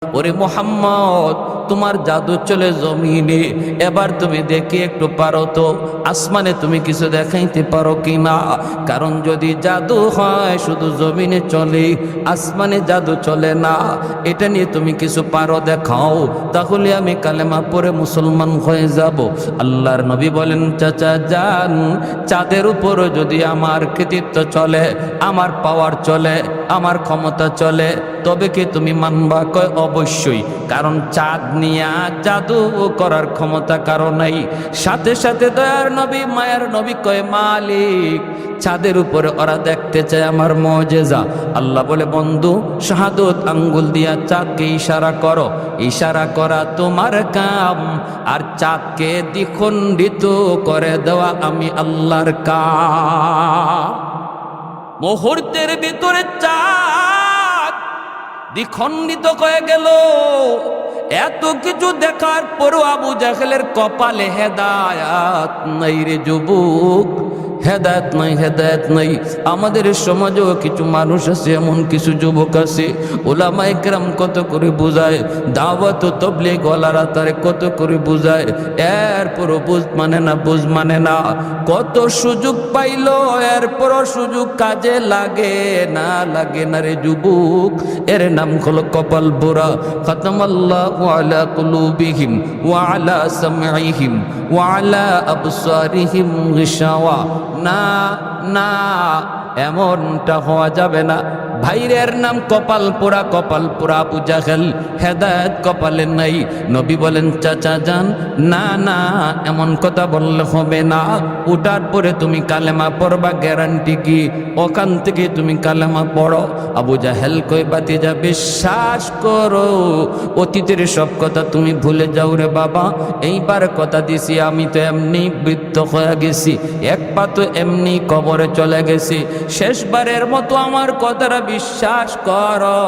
ওরে মোহাম্মদ, তোমার জাদু চলে জমিনে, এবার তুমি দেখি একটু পারো তো আসমানে তুমি কিছু দেখাইতে পারো কিনা। কারণ যদি জাদু হয় শুধু জমিনে চলে, আসমানে জাদু চলে না, এটা নিয়ে তুমি কিছু পারো দেখাও, তাহলে আমি কালেমা পড়ে মুসলমান হয়ে যাব। আল্লাহর নবী বলেন, চাচা যান, চাঁদের উপরও যদি আমার কৃতিত্ব চলে, আমার পাওয়ার চলে, আমার ক্ষমতা চলে, তবে কি তুমি মানবা? কয় অবশ্যই, কারণ চাঁদ নিয়া জাদু করার ক্ষমতা কারো নাই। সাথে সাথে দয়ার নবী মায়ার নবী কয়, মালিক চাঁদের উপরে ওরা দেখতে চায় আমার মুজিজা। আল্লাহ বলে, বন্ধু শাহাদত আঙ্গুল দিয়া চাঁদকে ইশারা করো, ইশারা করা তোমার কাম, আর চাঁদকে দ্বিখণ্ডিত করে দেওয়া আমি আল্লাহর কাম। মুহূর্তের ভিতরে চাঁদ দ্বিখণ্ডিত হয়ে গেল। এত কিছু দেখার পরও আবু জাহেলের কপালে হেদায়াত নাই রে যুবক, হেদায়েত নাই, হেদায়েত নাই। আমাদের সমাজেও কিছু মানুষ আছে, এমন কিছু যুবক আছে, ওলামায়ে কেরাম কত করে বুঝায়, দাওয়াত ও তাবলীগ ওয়ালারা তারে কত করে বুঝায়, এরপরও বুঝ মানে না, বুঝ মানে না। কত সুযোগ পাইলো, এরপরও সুযোগ কাজে লাগে না, লাগে না রে যুবক। এর নাম হলো কপাল পোড়া। খাতামাল্লাহু আলা কুলুবিহিম ওয়া আলা সামঈহিম ওয়া আলা আবসারিহিম গিশাওয়া। না না, এমনটা হওয়া যাবে না। ভাইরের নাম কপাল পোড়া, কপাল পোড়া আবু জাহেল, হেদায়েত কপালে নাই। নবী বলেন, চাচা যান, না না, এমন কথা বললে হবে না। উঠার পরে তুমি কালেমা পড়বা, গ্যারান্টি কি? ওখান থেকে তুমি কালেমা পড়ো। আবু জাহেল কই, বাতিজা বিশ্বাস করো, অতীতের সব কথা তুমি ভুলে যাও রে বাবা। এইবার কথা দিছি, আমি তো এমনি বৃদ্ধ হয়ে গেছি, এক পা তো এমনি কবরে চলে গেছি, শেষবারের মতো আমার কথাটা বিশ্বাস করো,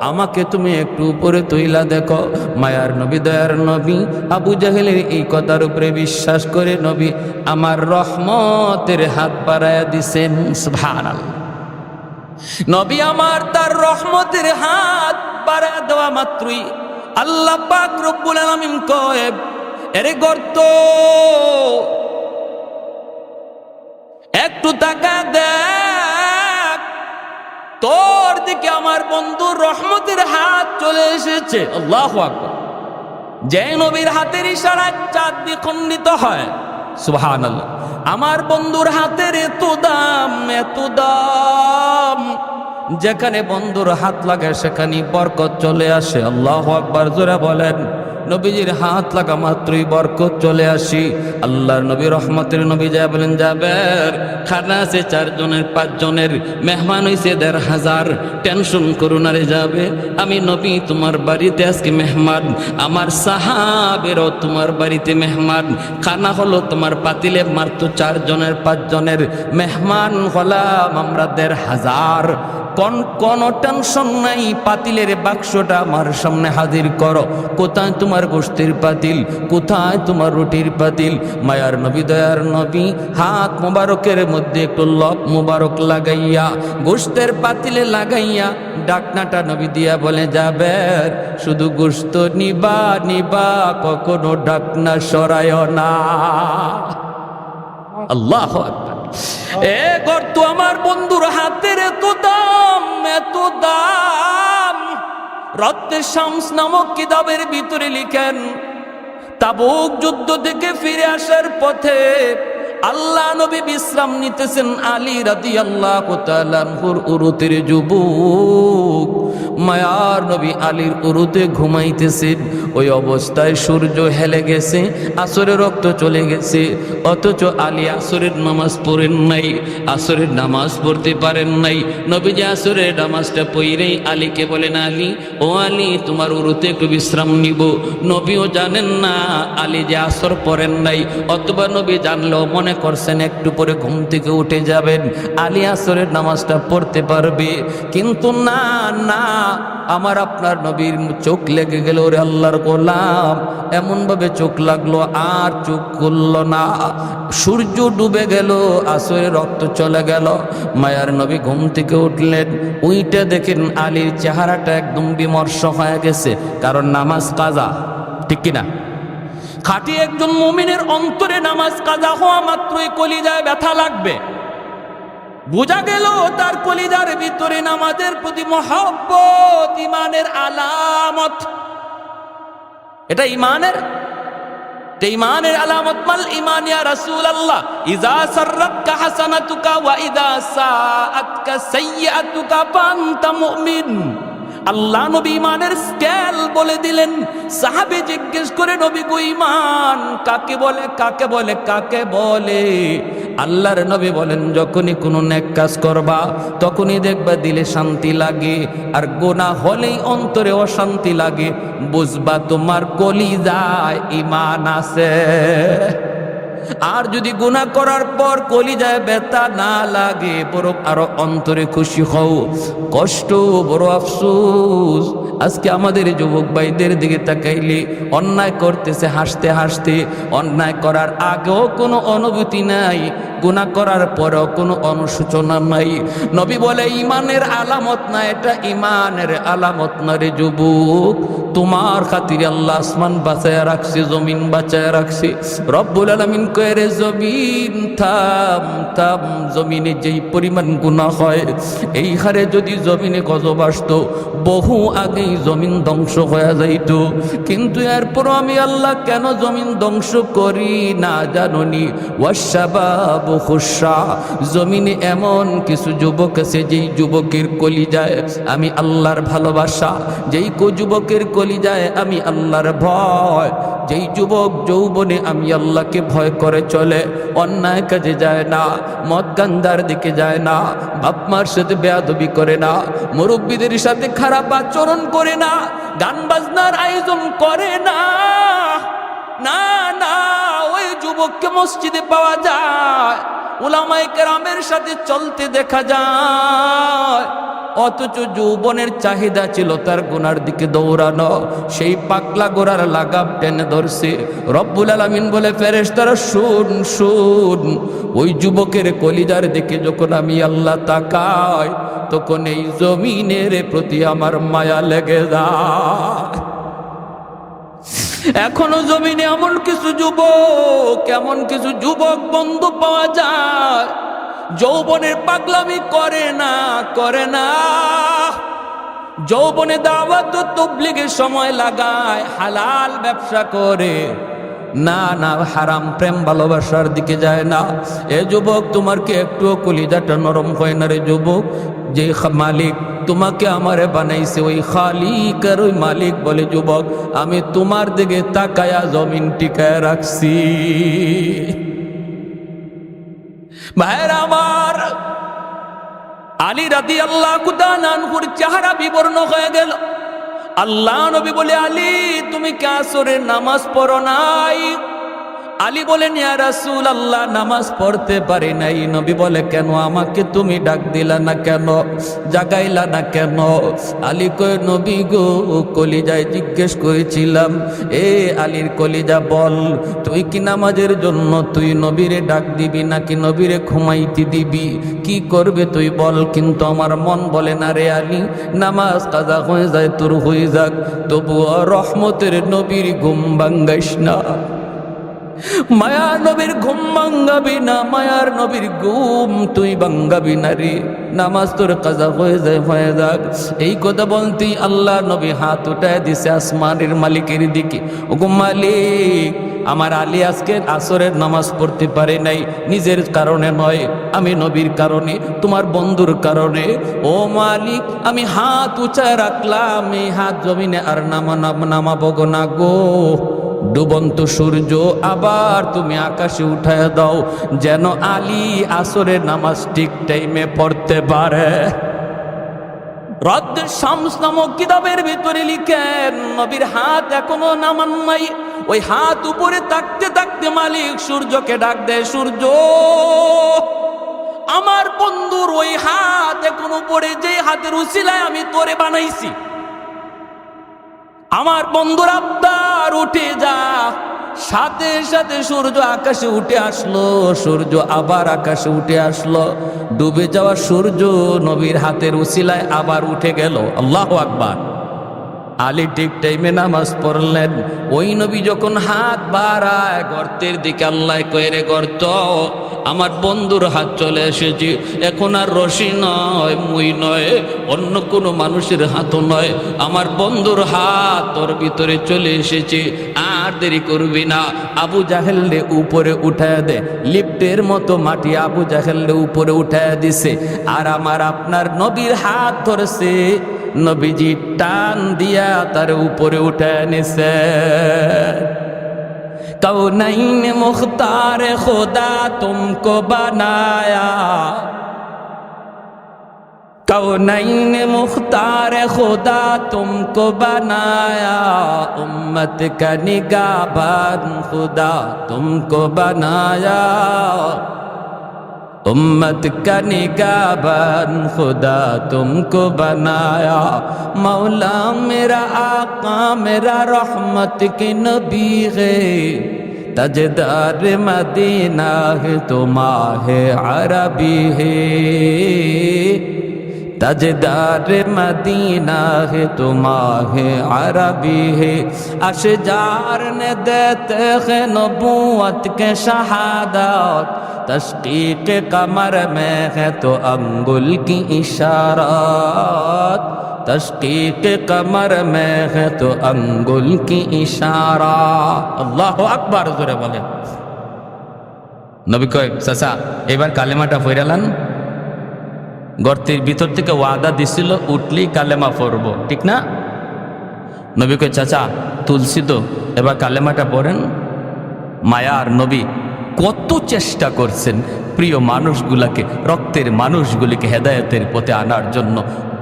আমাকে তুমি একটু উপরে তুইলা দেখো। মায়ার নবী দয়ার নবী আবু জাহেলের এই কথার উপরে বিশ্বাস করে নবী আমার রহমতের হাত বাড়ায়া দিছেন। সুবহানাল্লাহ। নবী আমার তার রহমতের হাত বাড়ায়া দেওয়া মাত্রই আল্লাহ পাক রব্বুল আলামিন কয়, এরে গর্ত, একটু তাকা দেখ, তোর দিকে আমার বন্ধুর রহমতের হাত চলে এসেছে। আল্লাহু আকবার। যে নবীর হাতের ইশারায় চাঁদ দ্বিখণ্ডিত হয়, সুবহানাল্লাহ। আমার বন্ধুর হাতের এত দাম, এত দাম, যেখানে বন্ধুর হাত লাগে সেখানে বরকত চলে আসে। আল্লাহু আকবার, জোরে বলেন। নবীজির হাত লাগা মাত্রই বরকত চলে আসি। আল্লাহর নবী রহমতের নবী যা বলেন, যাবের খানা আছে 4 জনের 5 জনের, মেহমান হইছে 1500, টেনশন করো না রে যাবে, আমি নবী তোমার বাড়িতে আজকে মেহমান, আমার সাহাবেরও তোমার বাড়িতে মেহমান। খানা হলো তোমার পাতিলে মাত্র 4 জনের 5 জনের, মেহমান হলাম আমরা 1500। কোনো টেনশন নাই, পাতিলের বাক্সটা আমার সামনে হাজির করো। কোথায় তোমার গোশতের পাতিল, কোথায় তোমার রুটির পাতিল? মায়ার নবী দয়ার নবী হাত মোবারকের মধ্যে একটু লব মোবারক লাগাইয়া গোশতের পাতিলে লাগাইয়া ডাকনাটা নবী দিয়া বলে, যাবে শুধু গোশত নিবা নিবা, কখনো ডাকনা সরায় না। আল্লাহু আকবার। এ গর্ত আমার বন্ধুর হাতের এত দাম, এত দাম। রত্নে শামস নামক কিতাবের ভিতরে লিখেন, তাবুক যুদ্ধ থেকে ফিরে আসার পথে আল্লাহ নবী বিশ্রাম নিতেছেন, আলী রাদিয়াল্লাহু তাআলা আনহুর উরুতের যুবক মায়ার নবী আলীর উরুতে ঘুমাইতেছেন। ওই অবস্থায় সূর্য হেলে গেছে, আসরের রক্ত চলে গেছে, অথচ আলী আসরের নামাজ পড়েন নাই, আসরের নামাজ পড়তে পারেন নাই। নবীজি আসরের নামাজটা পড়েই আলীকে বলেন, আলী ও আলী, তোমার উরুতে একটু বিশ্রাম নিব। নবীও জানেন না আলী যে আসর পড়েন নাই, অথবা নবী জানলেও মনে করছেন একটু পরে ঘুম থেকে উঠে যাবেন, আলী আসরের নামাজটা পড়তে পারবে। কিন্তু না না, আমার আপনার নবীর চোখ লেগে গেল, ওরে আল্লাহর গোলাম, এমন ভাবে চোখ লাগলো আর চোখ খুলল না। সূর্য ডুবে গেল, আসরে রক্ত চলে গেল। মায়ার নবী ঘুম থেকে উঠলেন, উইটা দেখেন আলীর চেহারাটা একদম বিমর্ষ হয়ে গেছে, কারণ নামাজ কাজা, ঠিক কিনা? খাঁটি একজন মুমিনের অন্তরে নামাজ কাজা হওয়া মাত্রই কলিজায় ব্যথা লাগবে। বোঝা গেল তার কলিজার ভিতরে নামাজের প্রতি মহব্বত ঈমানের আলামত। এটা ঈমানের আলামত। মাল ঈমান ইয়া রাসূলুল্লাহ? ইযা সাররাতকা হাসানাতুকা ওয়া ইযা সাআতকা সাইয়্যাতুকা ফাআনতা মুমিন। আল্লাহ নবী ঈমানের স্কেল বলে দিলেন। সাহাবী জিজ্ঞেস করে, নবী গো ঈমান কাকে বলে, কাকে বলে, কাকে বলে? আল্লাহর নবী বলেন, যখনই কোনো নেক কাজ করবা তখনই দেখবা দিলে শান্তি লাগে, আর গুনাহ হলেই অন্তরে অশান্তি লাগে, বুঝবা তোমার কলিজায় ঈমান আছে। আর যদি গুনাহ করার পর কলিজায় ব্যথা না লাগে, বরং আরো অন্তরে খুশি হও, কষ্ট বড় আফসোস। আজকে আমাদের যুবক ভাইদের দিকে তাকাইলে অন্যায় করতেছে হাসতে হাসতে, অন্যায় করার আগেও কোনো অনুভূতি নাই, গুনাহ করার পরেও কোনো অনুশোচনা নাই। নবী বলে ঈমানের আলামত না, এটা ঈমানের আলামত না রে যুবক। তোমার খাতিরে আল্লাহ আসমান বাঁচায়া রাখছে, জমিন বাঁচায়া রাখছে। রব্বুল আলামিন কয়ে, রে জমিন থাম থাম, জমিনে যেই পরিমাণ গুনাহ হয়, এই হারে যদি জমিনে গজব আসতো বহু আগেই জমিন ধ্বংস হয়ে যাইত। কিন্তু এরপর আমি আল্লাহ কেন জমিন ধ্বংস করি না জাননি? ওয়াশাবাবু খুশা, জমিনে এমন কিছু যুবক আছে যেই যুবকের কলিজায় আমি আল্লাহর ভালোবাসা, যেই যুবকের কলিজায় আমি আল্লাহর ভয়, যেই যুবক যৌবনে আমি আল্লাহকে ভয় করে চলে, অন্যায় কাজে যায় না, মদ গান্ধার দিকে যায় না, বাপ মার সাথে বেয়াদবি করে না, মুরব্বীদের সাথে খারাপ আচরণ করে না, গান বাজনার আয়োজন করে না, না না, ওই যুবককে মসজিদে পাওয়া যায়, উলামায়ে কেরামের সাথে চলতে দেখা যায়। অথচ যৌবনের চাহিদা ছিল তার গুনার দিকে দৌড়ানো, সেই পাগলা গোরার লাগাম টেনে ধরছে। রব্বুল আলামিন বলে, ফেরেশতারা শুন শুন, ওই যুবকের কলিজার দিকে যখন আমি আল্লাহ তাকাই, তখন এই জমিনের প্রতি আমার মায়া লেগে যায়। এখনো জমিনে এমন কিছু যুবক বন্ধু পাওয়া যায়, যৌবনের পাগলামি করে না, যৌবনে দাওয়াত ও তাবলীগের সময় লাগায়, হালাল ব্যবসা করে, না না, হারাম প্রেম ভালোবাসার দিকে যায় না। এ যুবক, তোমার কি একটু কলিজাটা নরম হয় না রে যুবক? যে মালিক তোমাকে আমারে বানাইছে, ওই খালিক আর ওই মালিক বলে, যুবক আমি তোমার দিকে তাকায়া জমিন টিকায় রাখছি। ভাইরা আমার, আলী রাদিয়াল্লাহু তাআলা আনহুর চেহারা বিবর্ণ হয়ে গেল। আল্লাহ নবী বলে, আলী তুমি কি আসরের নামাজ পড়ো নাই? আলী বলেন, ইয়া রাসূলুল্লাহ নামাজ পড়তে পারি নাই। নবী বলে, কেন? আমাকে তুমি ডাক দিলা না কেন, জাগাইলা না কেন? আলী কয়, নবী গো, কলিজায় জিজ্ঞেস করেছিলাম, এ আলীর কলিজা বল, তুই কি নামাজের জন্য তুই নবীরে ডাক দিবি নাকি নবীরে ঘুমাইতে দিবি, কি করবে তুই বল? কিন্তু আমার মন বলে না রে আলী, নামাজ কাজা হয়ে যায় তোর হয়ে যাক, তবুও রহমতের নবীর ঘুম ভাঙ্গাইস না। মায়ার নবীর ঘুম ভাঙ্গাবি না, মায়ার নবীর ঘুম তুই ভাঙ্গাবি না রে, নামাজ তোর কাজা হয়ে যাক। এই কথা বলতেই আল্লাহ নবী হাত উঠায় দিছে আসমানের মালিকের দিকে। ওগো মালিক, আমার আলী আজকে আসরের নামাজ পড়তে পারে নাই, নিজের কারণে নয়, আমি নবীর কারণে, তোমার বন্ধুর কারণে। ও মালিক, আমি হাত উঁচায় রাখলাম, এই হাত জমিনে আর নামাবো না গো। ডুবন্ত সূর্য আবার তুমি আকাশে উঠায় দাও, যেন আলী আসরের নামাজ ঠিক টাইমে পড়তে পারে। রদ্দের শামস নামক কিতাবের ভিতরে লিখেন, নবীর হাত এখনো নামান নাই, ওই হাত উপরে থাকতে থাকতে মালিক সূর্যকে ডাক দেয়, সূর্য আমার বন্ধুর ওই হাত এখন উপরে, যে হাতের উসিলায় আমি তোরে বানাইছি। আমার বন্ধুর আব্দার উঠে যা। সাথে সাথে সূর্য আকাশে উঠে আসলো, সূর্য আবার আকাশে উঠে আসলো। ডুবে যাওয়া সূর্য নবীর হাতের উসিলায় আবার উঠে গেল। আল্লাহু আকবার। আলী ঠিক টাইমে নামাজ পড়লেন। ওই নবী যখন হাত বাড়ায় গর্তের দিকে, আল্লাহ কয়ে গর্ত, আমার বন্ধুর হাত চলে এসেছে, এখন আর রশি নয়, মুই নয়, অন্য কোনো মানুষের হাতও নয়, আমার বন্ধুর হাত তোর ভিতরে চলে এসেছে, আর দেরি করবি না। আবু জাহেলরে উপরে উঠায় দে। লিফটের মতো মাটি আবু জাহেলরে উপরে উঠায় দিছে, আর আমার আপনার নবীর হাত ধরেছে, নবীজি টান দিয়া তার উপরে উঠে নিছে। কৌনাইন মুখতার খুদা তুমকো বানায়া, कौनैन मुख्तार खुदा तुमको बनाया, उम्मत का निगाहबान खुदा तुमको बनाया, उम्मत का निगाहबान खुदा तुमको बनाया। मौला मेरा आका मेरा रहमत के नबी है, तजदार मदीना है तो माहे अरबी है, तजदार मदीना है तो माहे अरबी है। अशजार ने देते हैं नबूवत के शहादत, तशकीक कमर में है तो अंगुल की इशारत, तशकीक कमर में है तो अंगुल की इशारा। अल्लाहु আকবার জোরে বলে। নবী কয় চাচা এবার কালেমাটা পড়ালান। গর্তের ভিতর থেকে ওয়াদা দিছিল উঠলেই কালেমা পড়ব, ঠিক না? নবী কয় চাচা তুলসী তো, এবার কালেমাটা পড়েন। মায়ার নবী কত চেষ্টা করছেন প্রিয় মানুষগুলাকে, রক্তের মানুষগুলিকে হেদায়েতের পথে আনার জন্য,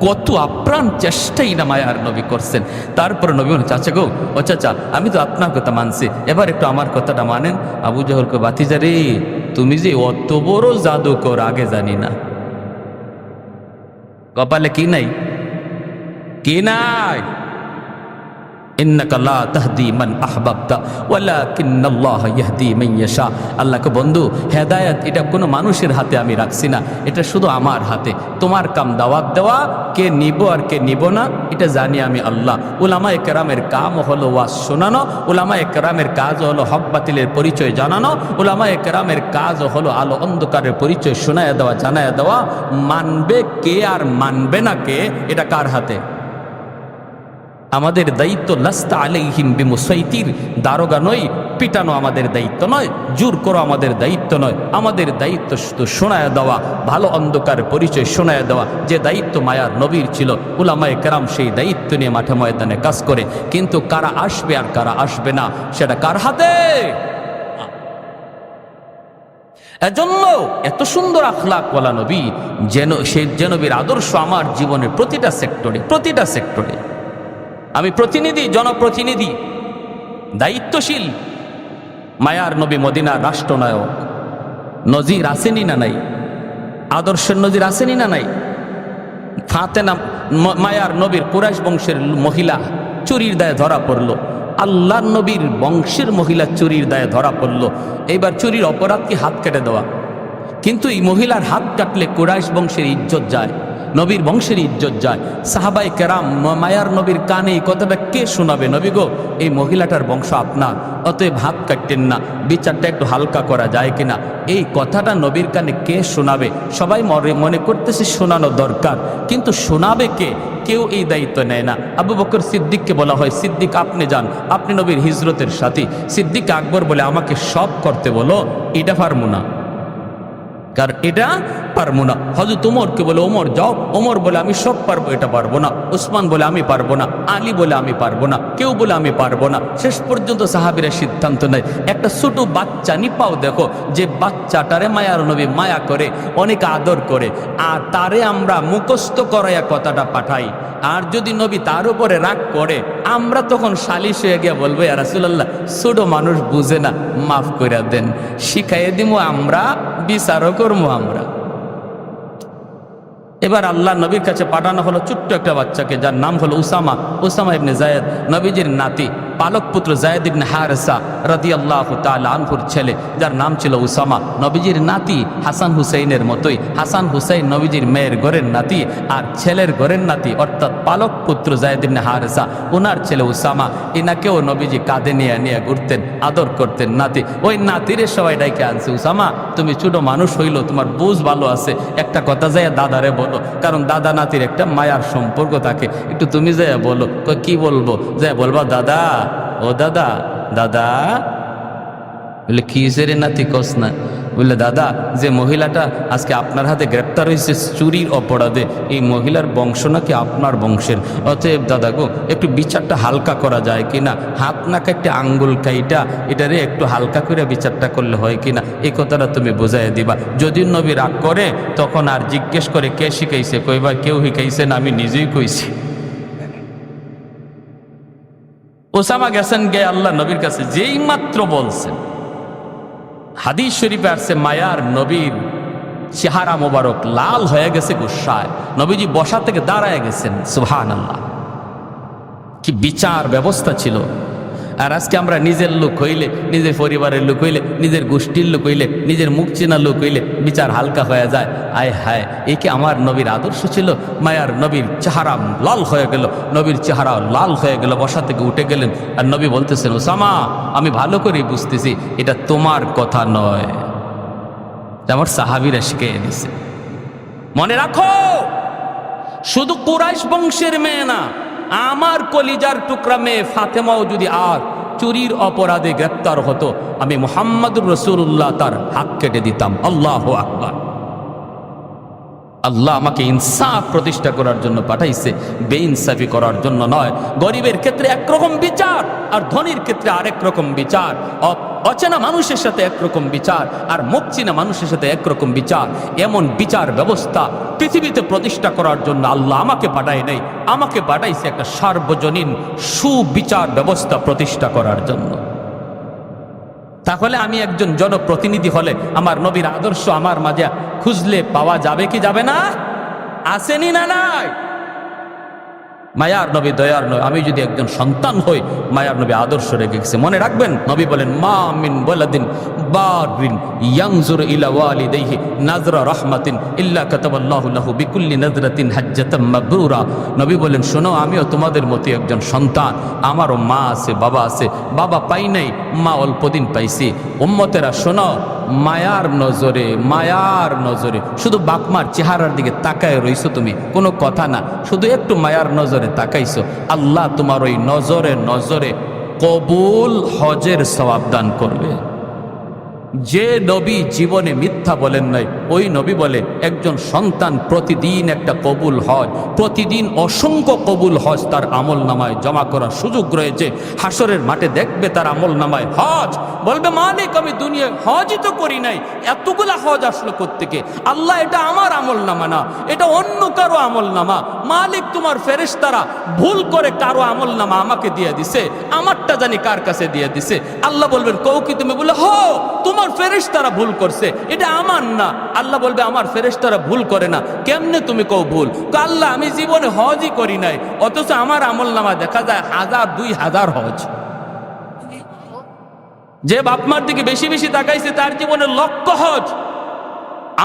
কত আপ্রাণ চেষ্টাই না মায়ার নবী করছেন। তারপরে নবী বলেন চাচা গো, ও চাচা আমি তো আপনার কথা মানছি, এবার একটু আমার কথাটা মানেন। আবু জাহলকে বাতিজা রে, তুমি যে অত বড় জাদুকর আগে জানি না। কপালে কি নাই? কি নাই? ইন্নাকা লা তাহদি মান আহবাবতা ওয়ালাকিন্নাল্লাহ ইয়াহদি মান ইয়াশা। আল্লাহকে বন্ধু হেদায়েত এটা কোনো মানুষের হাতে আমি রাখছি না, এটা শুধু আমার হাতে। তোমার কাম দাওয়াত দেওয়া, কে নিব আর কে নিব না এটা জানি আমি আল্লাহ। উলামায়ে কেরামের কাম হলো ওয়াজ শোনানো, উলামায়ে কেরামের কাজ হলো হক বাতিলের পরিচয় জানানো, উলামায়ে কেরামের কাজ হলো আলো অন্ধকারের পরিচয় শোনায়া দেওয়া, জানায়া দেওয়া। মানবে কে আর মানবে না কে এটা কার হাতে? আমাদের দায়িত্ব লাস্তা আলাইহিম বিমুসাইতির, দারোগা নয়, পিটানো আমাদের দায়িত্ব নয়, জোর করো আমাদের দায়িত্ব নয়। আমাদের দায়িত্ব শুধু শোনায়া দেওয়া, ভালো অন্ধকার পরিচয় শোনায়া দেওয়া, যে দায়িত্ব মায়ার নবীর ছিল। উলামায়ে কেরাম সেই দায়িত্ব নিয়ে মাঠে ময়দানে কাজ করে, কিন্তু কারা আসবে আর কারা আসবে না সেটা কার হাতে? এজন্য এত সুন্দর আখলাকওয়ালা নবী, যেন সেই যে নবীর আদর্শ আমার জীবনের প্রতিটা সেক্টরে আমি প্রতিনিধি, জনপ্রতিনিধি, দায়িত্বশীল। মায়ার নবী মদিনার রাষ্ট্রনায়ক, নজির আসেনি না নাই? আদর্শের নজির আসেনি না নাই? ফাতেমা মায়ার নবীর কুরাইশ বংশের মহিলা চুরির দায়ে ধরা পড়ল, আল্লাহর নবীর বংশের মহিলা চুরির দায়ে ধরা পড়ল। এইবার চুরির অপরাধ কি হাত কেটে দেওয়া? কিন্তু এই মহিলার হাত কাটলে কুরাইশ বংশের ইজ্জত যায়, নবীর বংশের ইজ্জত যায়। সাহাবাই কেরাম মায়ার নবীর কানে এই কথাটা কে শোনাবে? নবী গো, এই মহিলাটার বংশ আপনার, অতএব হাত কাটতেন না, বিচারটা একটু হালকা করা যায় কিনা, এই কথাটা নবীর কানে কে শোনাবে? সবাই মনে করতেছে শোনানো দরকার, কিন্তু শোনাবে কে? কেউ এই দায়িত্ব নেয় না। আবু বকর সিদ্দিককে বলা হয়, সিদ্দিক আপনি যান, আপনি নবীর হিজরতের সাথী। সিদ্দিক আকবর বলে আমাকে সব করতে বলো, এটা পারবো না, কারণ এটা পারবো না। হযরত ওমরকে বলে ওমর যাও, ওমর বলে আমি সব পারবো, এটা পারবো না। উসমান বলে আমি পারবো না, আলী বলে আমি পারবো না, কেউ বলে আমি পারবো না। শেষ পর্যন্ত সাহাবীরা সিদ্ধান্ত নেয়, একটা ছোট বাচ্চা নিপাও দেখো, যে বাচ্চাটারে মায়ার নবী মায়া করে, অনেক আদর করে, আর তারে আমরা মুখস্থ করাইয়া কথাটা পাঠাই। আর যদি নবী তার উপরে রাগ করে, আমরা তখন সালিশ হয়ে গিয়ে বলবো ইয়া রাসূলুল্লাহ, ছোট মানুষ বুঝে না, মাফ করে দেন, শিখাইয়ে দিব আমরা, বিচারও করবো আমরা। এবার আল্লাহ নবীর কাছে পাঠানো হলো ছোট্ট একটা বাচ্চাকে, যার নাম হলো উসামা, উসামা ইবনে জায়েদ, নবীজির নাতি, পালক পুত্র জায়েদ ইবনে হারেসা রাদিয়াল্লাহু তাআলা আনহুর ছেলে, যার নাম ছিল উসামা। নবীজির নাতি হাসান হুসাইনের মতোই, হাসান হুসাইন নবীজির মেয়ের ঘরের নাতি, আর ছেলের ঘরের নাতি অর্থাৎ পালক পুত্র জায়েদ ইবনে হারেসা, ওনার ছেলে উসামা, এনাকেও নবীজি কাঁধে নিয়ে নিয়ে ঘুরতেন, আদর করতেন নাতি। ওই নাতিরে সবাই ডাইকে আনছে, উসামা তুমি ছোট মানুষ হইলো, তোমার বুঝ ভালো আছে, একটা কথা যাইয়া দাদারে বলো, কারণ দাদা নাতির একটা মায়ার সম্পর্ক থাকে, একটু তুমি যাইয়া বলো। কি বলবো? যাইয়া বলবা দাদা, ও দাদা, দাদা। বলে কি রে নাতি কস না? বললে দাদা, যে মহিলাটা আজকে আপনার হাতে গ্রেপ্তার হয়েছে চুরির অপরাধে, এই মহিলার বংশ নাকি আপনার বংশের, অতএব দাদা গো একটু বিচারটা হালকা করা যায় কিনা, হাত না কাটতে আঙ্গুল কাইটা এটারে একটু হালকা করে বিচারটা করলে হয় কিনা, এই কথাটা তুমি বোঝাই দিবা। যদি নবী রাগ করে তখন আর জিজ্ঞেস করে কে শিখাইছে, কইবা কেউ শিখাইছে না, আমি নিজেই কইছি। ওসামা গেছেন গে আল্লাহ নবীর কাছে, যেই মাত্র বলছেন, হাদিস শরীফে আসছে মায়ার নবীর চেহারা মোবারক লাল হয়ে গেছে গুসায়, নবীজি বসা থেকে দাঁড়ায় গেছেন। সুবহানাল্লাহ, কি বিচার ব্যবস্থা ছিল! আর আজকে আমরা নিজের লোক হইলে, নিজের পরিবারের লোক হইলে, নিজের গোষ্ঠীর লোক হইলে, নিজের মুখ চেনা লোক হইলে বিচার হালকা হয়ে যায়। আয় হায়, এই কি আমার নবীর আদর্শ ছিল? মায়ার নবীর চেহারা লাল হয়ে গেল, নবীর চেহারা লাল হয়ে গেল, বসা থেকে উঠে গেলেন। আর নবী বলতেছেন, ওসামা আমি ভালো করেই বুঝতেছি এটা তোমার কথা নয়, আমার সাহাবীরা শিখিয়ে দিছে। মনে রাখো, শুধু কুরাইশ বংশের মেয়ে না, আমার কলিজার টুকরা মেয়ে ফাতেমাও যদি আর চুরির অপরাধে গ্রেপ্তার হতো, আমি মুহাম্মদুর রাসূলুল্লাহ তার হাত কেটে দিতাম। আল্লাহু আকবার। আল্লাহ আমাকে ইনসাফ প্রতিষ্ঠা করার জন্য পাঠাইছে, বেইনসাফি করার জন্য নয়। গরিবের ক্ষেত্রে একরকম বিচার আর ধনীর ক্ষেত্রে আরেক রকম বিচার, অচেনা মানুষের সাথে একরকম বিচার আর মুখ চেনা মানুষের সাথে একরকম বিচার। এমন বিচার ব্যবস্থা পৃথিবীতে প্রতিষ্ঠা করার জন্য আল্লাহ আমাকে পাঠায় নাই, আমাকে পাঠাইছে একটা সার্বজনীন সুবিচার ব্যবস্থা প্রতিষ্ঠা করার জন্য। তাহলে আমি একজন জনপ্রতিনিধি হলে আমার নবীর আদর্শ আমার মাঝে খুঁজলে পাওয়া যাবে কি যাবে না? আসেনি না নাই? মায়ার নবী দয়ার নয়, আমি যদি একজন সন্তান হই, মায়ার নবী আদর্শ রেখে গেছে। মনে রাখবেন, নবী বলেন, মা মিন ওয়ালাদিন বারিন ইয়ানজুরু ইলা ওয়ালিদাইহি নাজরা রাহমাতিন ইল্লা কাতাবাল্লাহু লাহু বিকুল্লি নাজরাতিন হাজ্জাতাম মাবরুরা। নবী বলেন, শোনো, আমিও তোমাদের মতো একজন সন্তান, আমারও মা আছে, বাবা আছে, বাবা পাই নাই, মা অল্পদিন পাইছি। উম্মতেরা শোনো, মায়ার নজরে, মায়ার নজরে শুধু বাপমার চেহারার দিকে তাকায় রইছো তুমি, কোনো কথা না, শুধু একটু মায়ার নজরে তাকাইছো, আল্লাহ তোমার ওই নজরে নজরে কবুল হজের সওয়াব দান করবে। যে নবী জীবনে মিথ্যা বলেন নাই, ওই নবী বলে একজন সন্তান প্রতিদিন একটা কবুল হজ, প্রতিদিন অসংখ্য কবুল হজ তার আমল নামায় জমা করার সুযোগ রয়েছে। হাসরের মাঠে দেখবে তার আমল নামায় হজ, বলবে মালিক আমি দুনিয়ায় হজই তো করি নাই, এতগুলা হজ আসলো কোত্থেকে? আল্লাহ এটা আমার আমল নামা না, এটা অন্য কারো আমল নামা। মালিক তোমার ফেরেশতারা ভুল করে কারো আমল নামা আমাকে দিয়ে দিছে, আমারটা জানি কার কাছে দিয়ে দিছে। আল্লাহ বলবেন, কও কি তুমি? বলে হো, তোমার ফেরেশতারা ভুল করছে, এটা আমার না। আল্লাহ বলবে, আমার ফেরেশতারা ভুল করে না, কেমনে তুমি কও ভুল? আল্লাহ আমি জীবনে হজই করি নাই, অথচ আমার আমল নামা দেখা যায় 1000 2000 হজ। যে বাপমার দিকে বেশি বেশি তাকাইছে তার জীবনে লক্ষ হজ,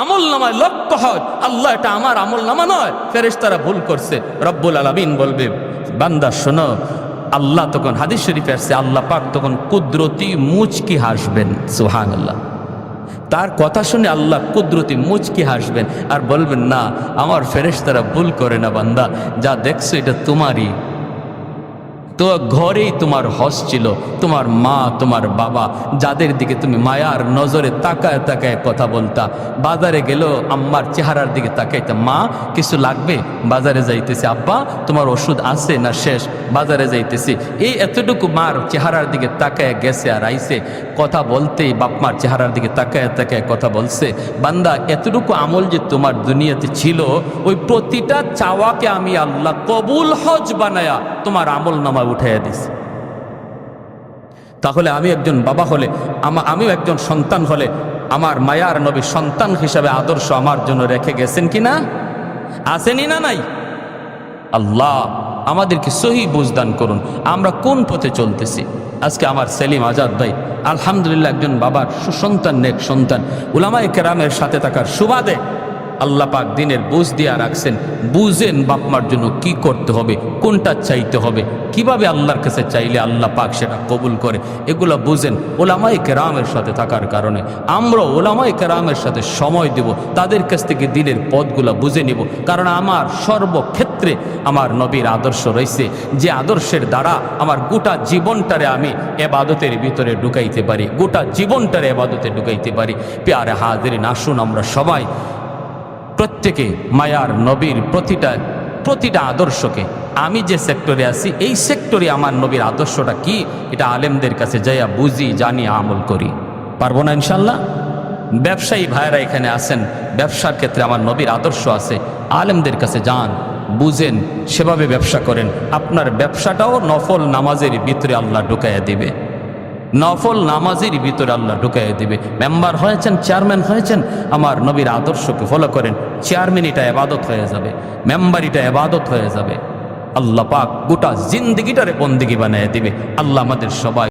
আমল নামায় লক্ষ হজ। আল্লাহ এটা আমার আমল নামা নয়, ফেরেশতারা ভুল করছে। রব্বুল আলামিন বলবে, বান্দা শোনো, আল্লাহ তখন হাদিস শরীফে আসছে, আল্লাহ পাক তখন কুদরতি মুচকি হাসবেন। সুবহানাল্লাহ। তার কথা শুনে আল্লাহ কুদরতি মুচকি হাসবেন আর বলবেন, না, আমার ফেরেশতারা ভুল করে না বান্দা, যা দেখছো এটা তোমারই, তো ঘরেই তোমার হজ ছিল, তোমার মা, তোমার বাবা, যাদের দিকে তুমি মায়ার নজরে তাকায় তাকায় কথা বলতা, বাজারে গেল আম্মার চেহারার দিকে তাকাইতা, মা কিছু লাগবে? বাজারে যাইতেছি। আব্বা তোমার ওষুধ আছে না শেষ? বাজারে যাইতেছি। এই এতটুকু মার চেহারার দিকে তাকায় গেছে আর আইছে, কথা বলতেই বাপমার চেহারার দিকে তাকায় তাকায় কথা বলছে। বান্দা, এতটুকু আমল যে তোমার দুনিয়াতে ছিল, ওই প্রতিটা চাওয়াকে আমি আল্লাহ কবুল হজ বানায়া তোমার আমল নামা উঠাইয়া দিছে। তাহলে আমি একজন বাবা হলে, আমিও একজন সন্তান হলে, আমার মায়ার নবী সন্তান হিসাবে আদর্শ আমার জন্য রেখে গেছেন কিনা? আসেনি না নাই? আল্লাহ আমাদেরকে সহি বুঝদান করুন, আমরা কোন পথে চলতেছি। আজকে আমার সেলিম আজাদ ভাই আলহামদুলিল্লাহ একজন বাবার সুসন্তান, নেক সন্তান, উলামায়ে কেরামের সাথে থাকার সুবাদে আল্লাহ পাক দিনের বুঝ দিয়া রাখছেন। বুঝেন বাপমার জন্য কি করতে হবে, কোনটা চাইতে হবে, কিভাবে আল্লাহর কাছে চাইলে আল্লাহ পাক সেটা কবুল করে, এগুলো বুঝেন উলামায়ে কেরামের সাথে থাকার কারণে। আমরা উলামায়ে কেরামের সাথে সময় দেব, তাদের কাছ থেকে দিনের পথগুলো বুঝে নিব। কারণ আমার সর্বক্ষেত্রে আমার নবীর আদর্শ রয়েছে, যে আদর্শের দ্বারা আমার গোটা জীবনটারে আমি এবাদতের ভিতরে ঢুকাইতে পারি, গোটা জীবনটারে এবাদতে ঢুকাইতে পারি। প্যারে হাজিরিন, আসুন আমরা সবাই প্রত্যেকে মায়ার নবীর প্রতিটা আদর্শকে, আমি যে সেক্টরে আছি এই সেক্টরে আমার নবীর আদর্শটা কি, এটা আলেমদের কাছে যাইয়া বুঝি, জানি, আমল করি। পারবো না ইনশাল্লাহ? ব্যবসায়ী ভাইরা এখানে আছেন, ব্যবসার ক্ষেত্রে আমার নবীর আদর্শ আছে, আলেমদের কাছে যান, বুঝেন, সেভাবে ব্যবসা করেন। আপনার ব্যবসাটাও নফল নামাজের ভিতরে আল্লাহ ঢুকাইয়া দিবে, নফল নামাজের ভিতরে আল্লাহ ঢুকাইয়া দিবে। মেম্বার হয়েছেন, চেয়ারম্যান হয়েছেন, আমার নবীর আদর্শকে ফলো করেন, চেয়ারম্যানিটা এবাদত হয়ে যাবে, মেম্বারিটা এবাদত হয়ে যাবে। আল্লাহ পাক গোটা জিন্দিগিটারে বন্দিগি বানিয়ে দিবে। আল্লাহ আমাদের সবাই